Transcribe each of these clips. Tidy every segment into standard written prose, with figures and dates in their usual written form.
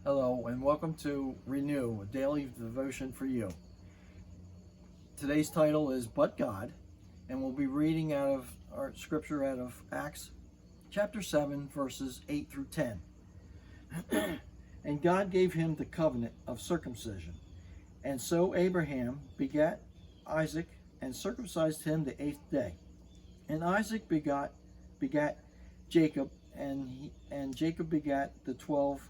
Hello, and welcome to Renew, a daily devotion for you. Today's title is But God, and we'll be reading out of our scripture out of Acts chapter 7, verses 8 through 10. And God gave him the covenant of circumcision. And so Abraham begat Isaac and circumcised him the 8th day. And Isaac begat Jacob, and Jacob begat the 12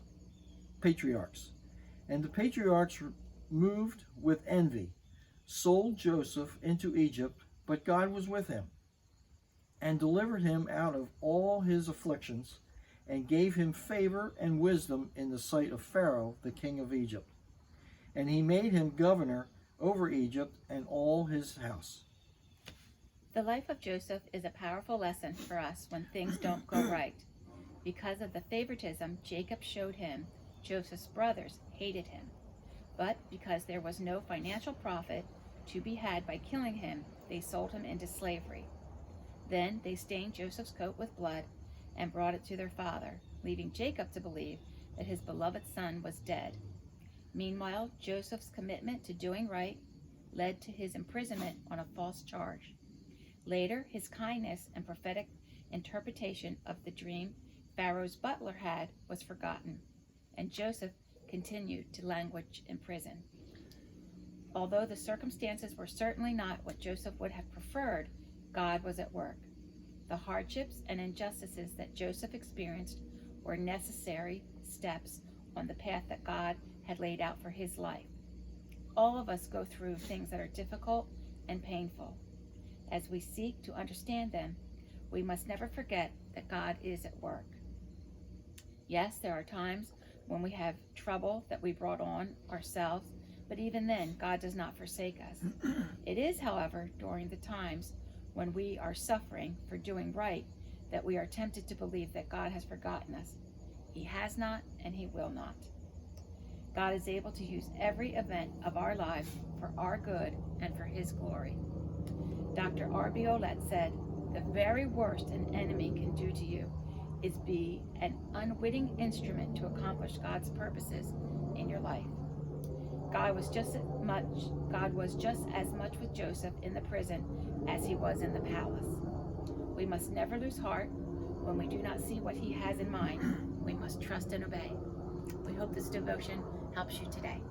patriarchs. And the patriarchs, moved with envy, sold Joseph into Egypt, but God was with him, and delivered him out of all his afflictions, and gave him favor and wisdom in the sight of Pharaoh, the king of Egypt. And he made him governor over Egypt and all his house. The life of Joseph is a powerful lesson for us when things don't go right. Because of the favoritism Jacob showed him, Joseph's brothers hated him. But because there was no financial profit to be had by killing him, they sold him into slavery. Then they stained Joseph's coat with blood and brought it to their father, leaving Jacob to believe that his beloved son was dead. Meanwhile, Joseph's commitment to doing right led to his imprisonment on a false charge. Later, his kindness and prophetic interpretation of the dream Pharaoh's butler had was forgotten, and Joseph continued to languish in prison. Although the circumstances were certainly not what Joseph would have preferred, God was at work. The hardships and injustices that Joseph experienced were necessary steps on the path that God had laid out for his life. All of us go through things that are difficult and painful. As we seek to understand them, we must never forget that God is at work. Yes, there are times when we have trouble that we brought on ourselves, but even then, God does not forsake us. It is, however, during the times when we are suffering for doing right that we are tempted to believe that God has forgotten us. He has not, and he will not. God is able to use every event of our lives for our good and for his glory. Dr. R.B. Olette said, "The very worst an enemy can do to you is be an unwitting instrument to accomplish God's purposes in your life." God was just as much with Joseph in the prison as he was in the palace. We must never lose heart. When we do not see what he has in mind, we must trust and obey. We hope this devotion helps you today.